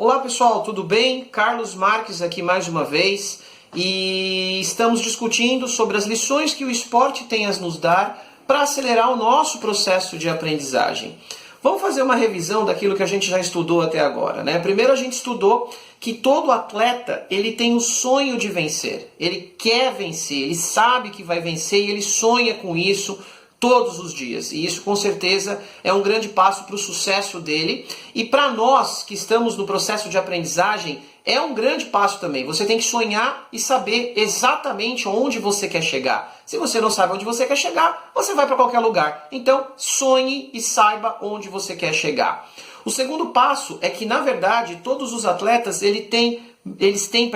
Olá pessoal, tudo bem? Carlos Marques aqui mais uma vez e estamos discutindo sobre as lições que o esporte tem a nos dar para acelerar o nosso processo de aprendizagem. Vamos fazer uma revisão daquilo que a gente já estudou até agora, né? Primeiro a gente estudou que todo atleta ele tem o sonho de vencer, ele quer vencer, ele sabe que vai vencer e ele sonha com isso todos os dias. E isso com certeza é um grande passo para o sucesso dele. E para nós que estamos no processo de aprendizagem, é um grande passo também. Você tem que sonhar e saber exatamente onde você quer chegar. Se você não sabe onde você quer chegar, você vai para qualquer lugar. Então, sonhe e saiba onde você quer chegar. O segundo passo é que, na verdade, todos os atletas eles têm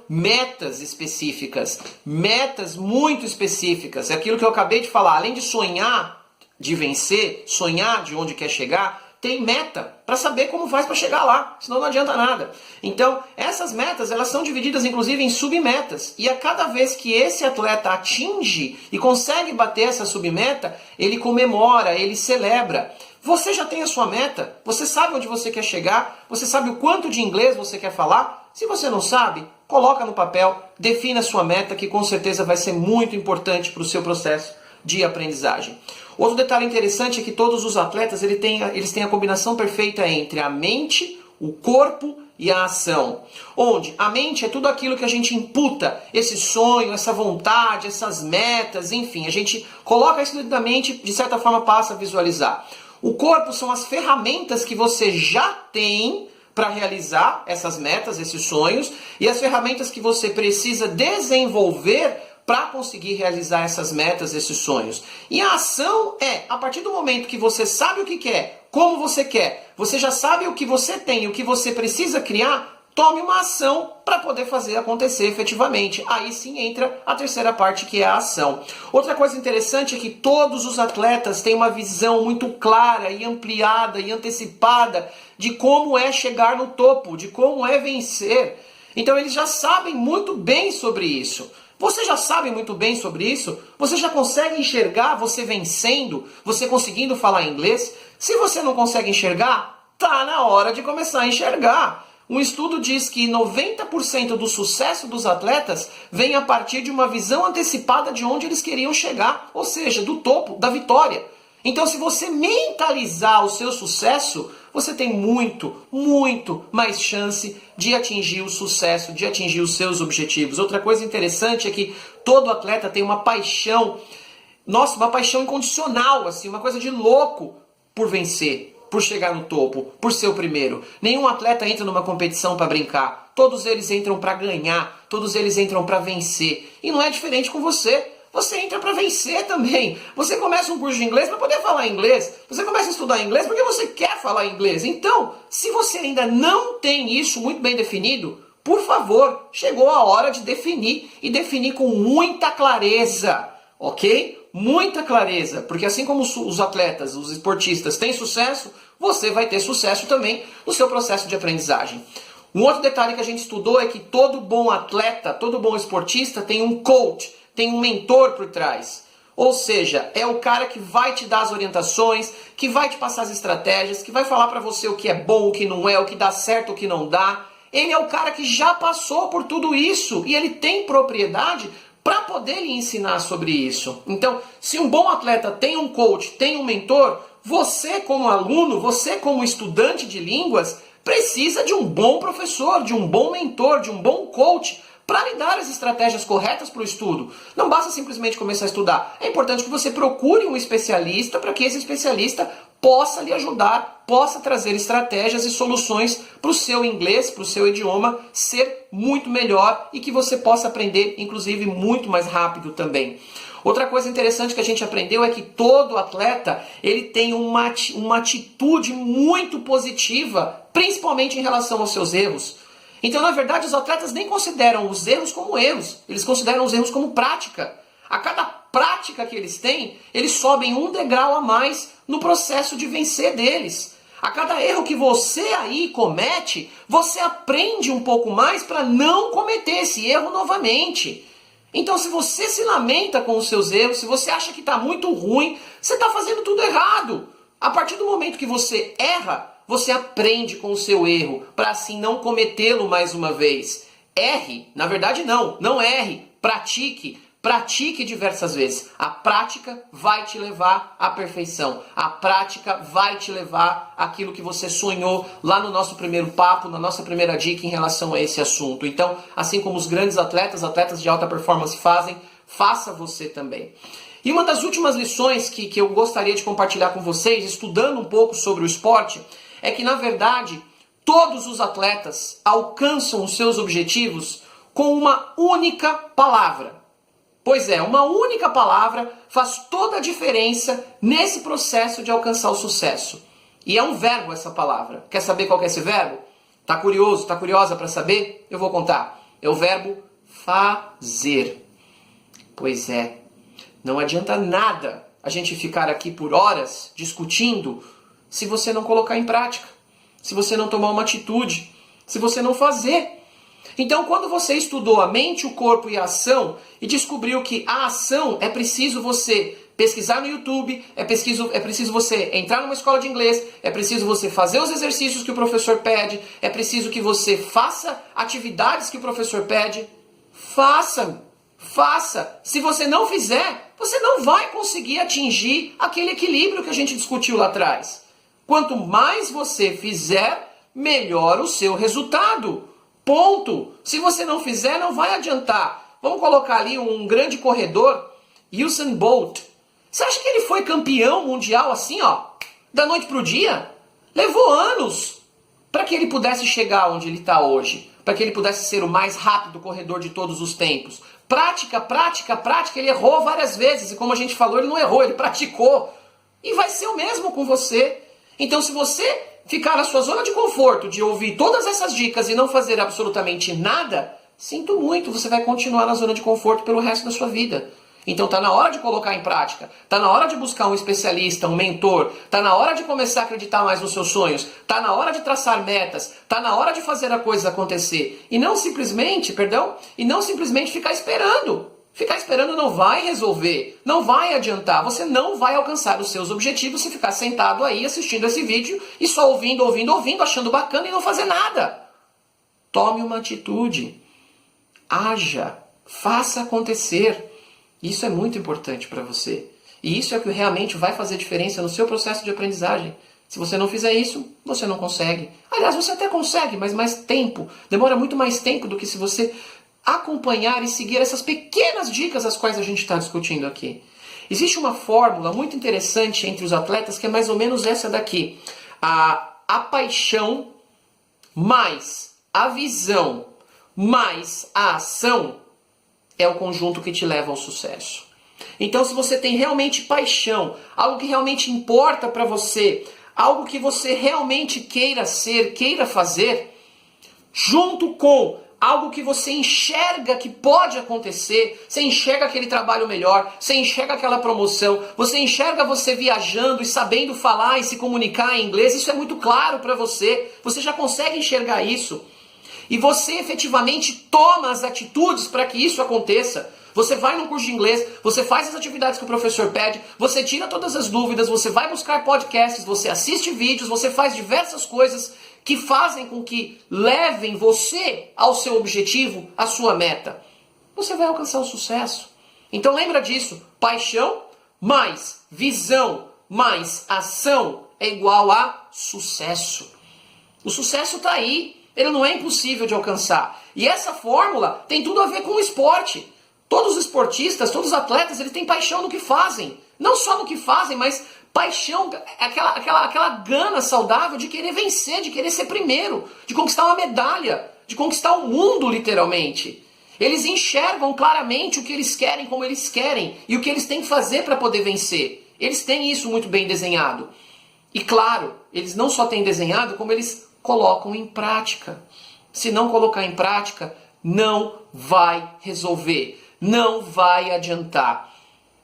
metas específicas, metas muito específicas. É aquilo que eu acabei de falar. Além de sonhar de vencer, sonhar de onde quer chegar, tem meta para saber como faz para chegar lá, senão não adianta nada. Então, essas metas, elas são divididas inclusive em submetas, e a cada vez que esse atleta atinge e consegue bater essa submeta, ele comemora, ele celebra. Você já tem a sua meta, você sabe onde você quer chegar, você sabe o quanto de inglês você quer falar. Se você não sabe, coloca no papel, defina a sua meta, que com certeza vai ser muito importante para o seu processo de aprendizagem. Outro detalhe interessante é que todos os atletas eles têm a combinação perfeita entre a mente, o corpo e a ação. Onde a mente é tudo aquilo que a gente imputa, esse sonho, essa vontade, essas metas, enfim, a gente coloca isso dentro da mente, de certa forma passa a visualizar. O corpo são as ferramentas que você já tem para realizar essas metas, esses sonhos, e as ferramentas que você precisa desenvolver para conseguir realizar essas metas, esses sonhos. E a ação é, a partir do momento que você sabe o que quer, como você quer, você já sabe o que você tem, o que você precisa criar, tome uma ação para poder fazer acontecer efetivamente. Aí sim entra a terceira parte, que é a ação. Outra coisa interessante é que todos os atletas têm uma visão muito clara e ampliada e antecipada de como é chegar no topo, de como é vencer. Então eles já sabem muito bem sobre isso. Você já sabe muito bem sobre isso? Você já consegue enxergar você vencendo, você conseguindo falar inglês? Se você não consegue enxergar, tá na hora de começar a enxergar. Um estudo diz que 90% do sucesso dos atletas vem a partir de uma visão antecipada de onde eles queriam chegar, ou seja, do topo, da vitória. Então, se você mentalizar o seu sucesso, você tem muito mais chance de atingir o sucesso, de atingir os seus objetivos. Outra coisa interessante é que todo atleta tem uma paixão, uma paixão incondicional, assim, uma coisa de louco por vencer, por chegar no topo, por ser o primeiro. Nenhum atleta entra numa competição para brincar. Todos eles entram para ganhar, todos eles entram para vencer. E não é diferente com você. Você entra para vencer também. Você começa um curso de inglês para poder falar inglês. Você começa a estudar inglês porque você quer falar inglês. Então, se você ainda não tem isso muito bem definido, por favor, chegou a hora de definir e definir com muita clareza, ok? Muita clareza, porque assim como os atletas, os esportistas têm sucesso, você vai ter sucesso também no seu processo de aprendizagem. Um outro detalhe que a gente estudou é que todo bom atleta, todo bom esportista tem um coach, tem um mentor por trás. Ou seja, é o cara que vai te dar as orientações, que vai te passar as estratégias, que vai falar para você o que é bom, o que não é, o que dá certo, o que não dá. Ele é o cara que já passou por tudo isso e ele tem propriedade para poder lhe ensinar sobre isso. Então, se um bom atleta tem um coach, tem um mentor, você como aluno, você como estudante de línguas, precisa de um bom professor, de um bom mentor, de um bom coach, para lhe dar as estratégias corretas para o estudo. Não basta simplesmente começar a estudar. É importante que você procure um especialista para que esse especialista possa lhe ajudar, possa trazer estratégias e soluções para o seu inglês, para o seu idioma ser muito melhor e que você possa aprender, inclusive, muito mais rápido também. Outra coisa interessante que a gente aprendeu é que todo atleta ele tem uma atitude muito positiva, principalmente em relação aos seus erros. Então, na verdade, os atletas nem consideram os erros como erros, eles consideram os erros como prática. A cada prática que eles têm, eles sobem um degrau a mais no processo de vencer deles. A cada erro que você aí comete, você aprende um pouco mais para não cometer esse erro novamente. Então, se você se lamenta com os seus erros, se você acha que está muito ruim, você está fazendo tudo errado. A partir do momento que você erra, você aprende com o seu erro, para assim não cometê-lo mais uma vez. Erre, na verdade não erre, pratique diversas vezes. A prática vai te levar à perfeição. A prática vai te levar àquilo que você sonhou lá no nosso primeiro papo, na nossa primeira dica em relação a esse assunto. Então, assim como os grandes atletas de alta performance fazem, faça você também. E uma das últimas lições que eu gostaria de compartilhar com vocês, estudando um pouco sobre o esporte, é que, na verdade, todos os atletas alcançam os seus objetivos com uma única palavra. Pois é, uma única palavra faz toda a diferença nesse processo de alcançar o sucesso. E é um verbo essa palavra. Quer saber qual que é esse verbo? Tá curioso, tá curiosa para saber? Eu vou contar. É o verbo fazer. Pois é, não adianta nada a gente ficar aqui por horas discutindo se você não colocar em prática, se você não tomar uma atitude, se você não fazer. Então, quando você estudou a mente, o corpo e a ação e descobriu que a ação é preciso você pesquisar no YouTube, é preciso você entrar numa escola de inglês, é preciso você fazer os exercícios que o professor pede, é preciso que você faça atividades que o professor pede, faça. Se você não fizer, você não vai conseguir atingir aquele equilíbrio que a gente discutiu lá atrás. Quanto mais você fizer, melhor o seu resultado. Ponto. Se você não fizer, não vai adiantar. Vamos colocar ali um grande corredor, Usain Bolt. Você acha que ele foi campeão mundial assim, ó, da noite pro dia? Levou anos para que ele pudesse chegar onde ele está hoje. Para que ele pudesse ser o mais rápido corredor de todos os tempos. Prática. Ele errou várias vezes. E como a gente falou, ele não errou, ele praticou. E vai ser o mesmo com você. Então, se você ficar na sua zona de conforto, de ouvir todas essas dicas e não fazer absolutamente nada, sinto muito, você vai continuar na zona de conforto pelo resto da sua vida. Então está na hora de colocar em prática, está na hora de buscar um especialista, um mentor, está na hora de começar a acreditar mais nos seus sonhos, está na hora de traçar metas, está na hora de fazer a coisa acontecer. E não simplesmente ficar esperando. Ficar esperando não vai resolver, não vai adiantar, você não vai alcançar os seus objetivos se ficar sentado aí assistindo esse vídeo e só ouvindo, achando bacana e não fazer nada. Tome uma atitude, haja, faça acontecer. Isso é muito importante para você. E isso é o que realmente vai fazer diferença no seu processo de aprendizagem. Se você não fizer isso, você não consegue. Aliás, você até consegue, mas mais tempo. Demora muito mais tempo do que se você acompanhar e seguir essas pequenas dicas as quais a gente está discutindo aqui. Existe uma fórmula muito interessante entre os atletas que é mais ou menos essa daqui. A paixão mais a visão mais a ação é o conjunto que te leva ao sucesso. Então, se você tem realmente paixão, algo que realmente importa para você, algo que você realmente queira ser, queira fazer, junto com algo que você enxerga que pode acontecer, você enxerga aquele trabalho melhor, você enxerga aquela promoção, você enxerga você viajando e sabendo falar e se comunicar em inglês, isso é muito claro para você, você já consegue enxergar isso. E você efetivamente toma as atitudes para que isso aconteça. Você vai num curso de inglês, você faz as atividades que o professor pede, você tira todas as dúvidas, você vai buscar podcasts, você assiste vídeos, você faz diversas coisas que fazem com que levem você ao seu objetivo, à sua meta. Você vai alcançar o sucesso. Então lembra disso, paixão mais visão mais ação é igual a sucesso. O sucesso está aí. Ele não é impossível de alcançar. E essa fórmula tem tudo a ver com o esporte. Todos os esportistas, todos os atletas, eles têm paixão no que fazem. Não só no que fazem, mas paixão, aquela gana saudável de querer vencer, de querer ser primeiro, de conquistar uma medalha, de conquistar o mundo, literalmente. Eles enxergam claramente o que eles querem, como eles querem, e o que eles têm que fazer para poder vencer. Eles têm isso muito bem desenhado. E claro, eles não só têm desenhado, como eles colocam em prática. Se não colocar em prática, não vai resolver, não vai adiantar.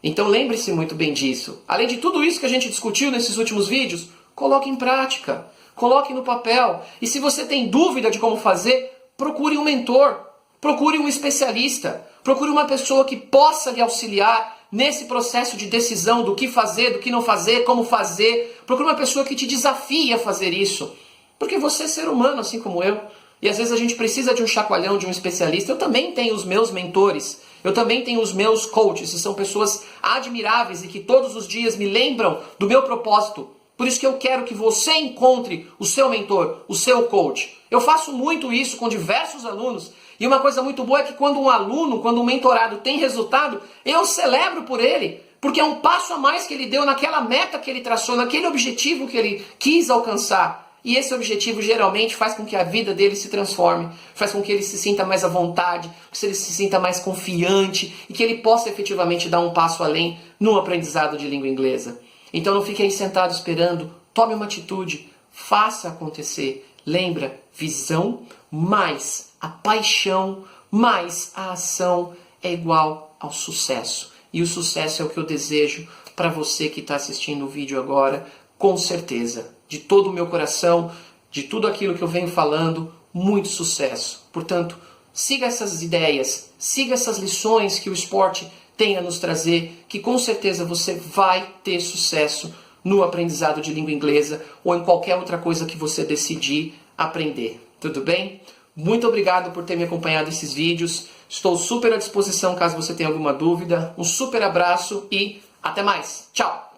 Então lembre-se muito bem disso. Além de tudo isso que a gente discutiu nesses últimos vídeos, coloque em prática, coloque no papel. E se você tem dúvida de como fazer, procure um mentor, procure um especialista, procure uma pessoa que possa lhe auxiliar nesse processo de decisão do que fazer, do que não fazer, como fazer. Procure uma pessoa que te desafie a fazer isso. Porque você é ser humano, assim como eu. E às vezes a gente precisa de um chacoalhão, de um especialista. Eu também tenho os meus mentores. Eu também tenho os meus coaches, que são pessoas admiráveis e que todos os dias me lembram do meu propósito. Por isso que eu quero que você encontre o seu mentor, o seu coach. Eu faço muito isso com diversos alunos. E uma coisa muito boa é que quando um aluno, quando um mentorado tem resultado, eu celebro por ele. Porque é um passo a mais que ele deu naquela meta que ele traçou, naquele objetivo que ele quis alcançar. E esse objetivo geralmente faz com que a vida dele se transforme, faz com que ele se sinta mais à vontade, que ele se sinta mais confiante e que ele possa efetivamente dar um passo além no aprendizado de língua inglesa. Então não fique aí sentado esperando, tome uma atitude, faça acontecer. Lembra, visão mais a paixão mais a ação é igual ao sucesso. E o sucesso é o que eu desejo para você que está assistindo o vídeo agora, com certeza. De todo o meu coração, de tudo aquilo que eu venho falando, muito sucesso. Portanto, siga essas ideias, siga essas lições que o esporte tem a nos trazer, que com certeza você vai ter sucesso no aprendizado de língua inglesa ou em qualquer outra coisa que você decidir aprender. Tudo bem? Muito obrigado por ter me acompanhado nesses vídeos. Estou super à disposição caso você tenha alguma dúvida. Um super abraço e até mais. Tchau!